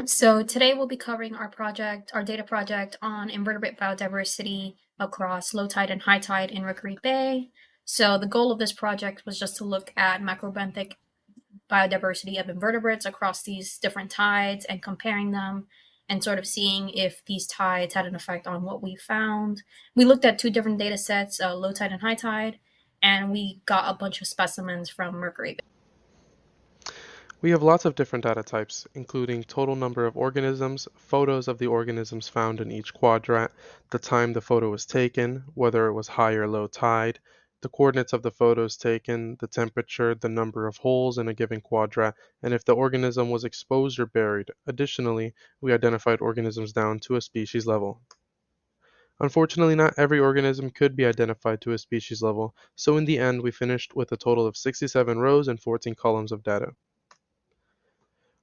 So today we'll be covering our data project on invertebrate biodiversity across low tide and high tide in Rookery Bay. So the goal of this project was just to look at macrobenthic biodiversity of invertebrates across these different tides and comparing them and sort of seeing if these tides had an effect on what we found. We looked at two different data sets, low tide and high tide, and we got a bunch of specimens from Mercury Bay. We have lots of different data types, including total number of organisms, photos of the organisms found in each quadrat, the time the photo was taken, whether it was high or low tide, the coordinates of the photos taken, the temperature, the number of holes in a given quadrat, and if the organism was exposed or buried. Additionally, we identified organisms down to a species level. Unfortunately, not every organism could be identified to a species level, so in the end we finished with a total of 67 rows and 14 columns of data.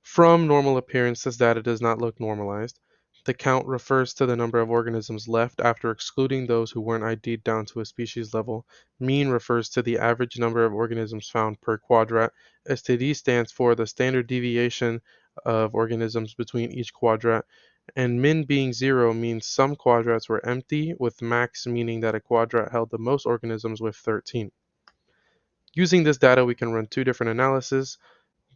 From normal appearance, this data does not look normalized. The count refers to the number of organisms left after excluding those who weren't ID'd down to a species level. Mean refers to the average number of organisms found per quadrat. STD stands for the standard deviation of organisms between each quadrat. And min being 0 means some quadrats were empty, with max meaning that a quadrat held the most organisms with 13. Using this data, we can run two different analyses.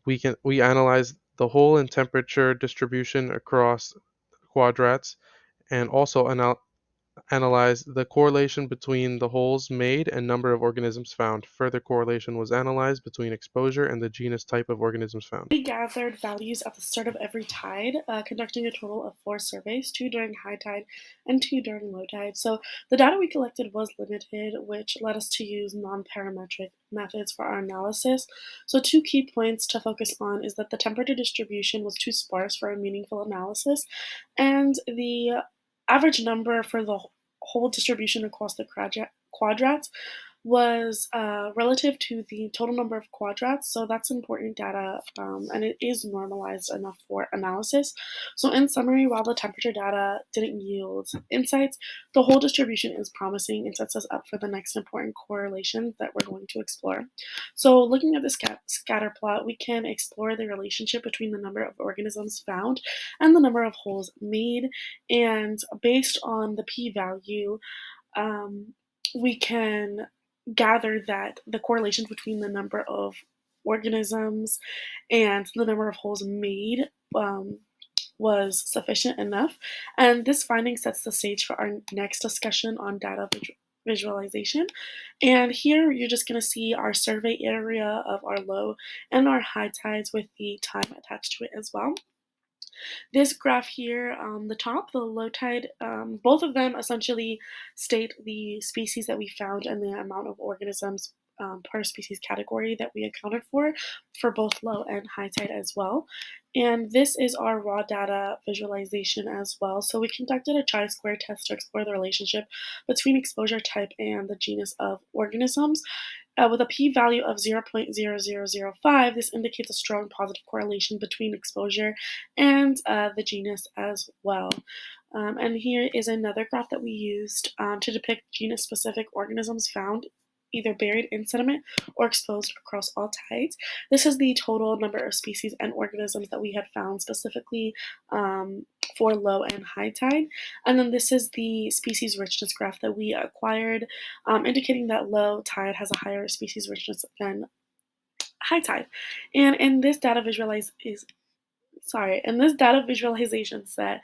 We analyze the hole and temperature distribution across quadrats and also analyze the correlation between the holes made and number of organisms found. Further correlation was analyzed between exposure and the genus type of organisms found. We gathered values at the start of every tide, conducting a total of 4 surveys, 2 during high tide and 2 during low tide. So the data we collected was limited, which led us to use non-parametric methods for our analysis. So two key points to focus on is that the temperature distribution was too sparse for a meaningful analysis, and the average number for the whole distribution across the quadrats was relative to the total number of quadrats, so that's important data, and it is normalized enough for analysis. So in summary, while the temperature data didn't yield insights, the whole distribution is promising and sets us up for the next important correlation that we're going to explore. So looking at the scatter plot, we can explore the relationship between the number of organisms found and the number of holes made, and based on the p-value, we can gather that the correlation between the number of organisms and the number of holes made was sufficient enough. And this finding sets the stage for our next discussion on data visualization. And here you're just going to see our survey area of our low and our high tides with the time attached to it as well. This graph here on the top, the low tide, both of them essentially state the species that we found and the amount of organisms per species category that we accounted for both low and high tide as well. And this is our raw data visualization as well. So we conducted a chi-square test to explore the relationship between exposure type and the genus of organisms. With a p-value of 0.0005, this indicates a strong positive correlation between exposure and the genus as well. And here is another graph that we used to depict genus-specific organisms found either buried in sediment or exposed across all tides. This is the total number of species and organisms that we had found specifically for low and high tide. And then this is the species richness graph that we acquired, indicating that low tide has a higher species richness than high tide. And in this data visualization set,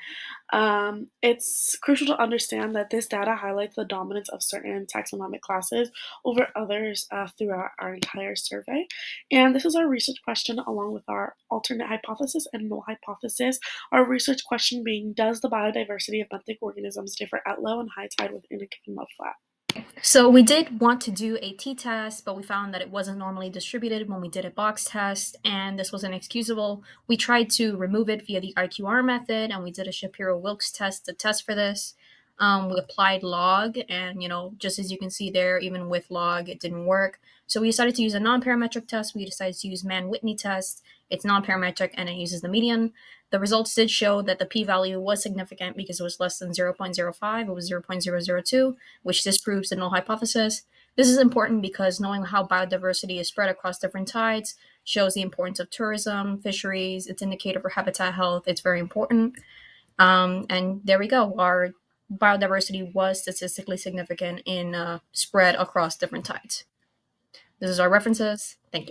it's crucial to understand that this data highlights the dominance of certain taxonomic classes over others throughout our entire survey. And this is our research question along with our alternate hypothesis and null hypothesis. Our research question being, does the biodiversity of benthic organisms differ at low and high tide within a given mudflat? So we did want to do a t-test, but we found that it wasn't normally distributed when we did a box test, and this was inexcusable. We tried to remove it via the IQR method, and we did a Shapiro-Wilks test to test for this. We applied log, and just as you can see there, even with log, it didn't work. So we decided to use a non-parametric test. We decided to use Mann-Whitney test. It's non-parametric, and it uses the median. The results did show that the p-value was significant because it was less than 0.05. It was 0.002, which disproves the null hypothesis. This is important because knowing how biodiversity is spread across different tides shows the importance of tourism, fisheries. It's indicator for habitat health. It's very important. And there we go. Our biodiversity was statistically significant in spread across different tides. This is our references. Thank you.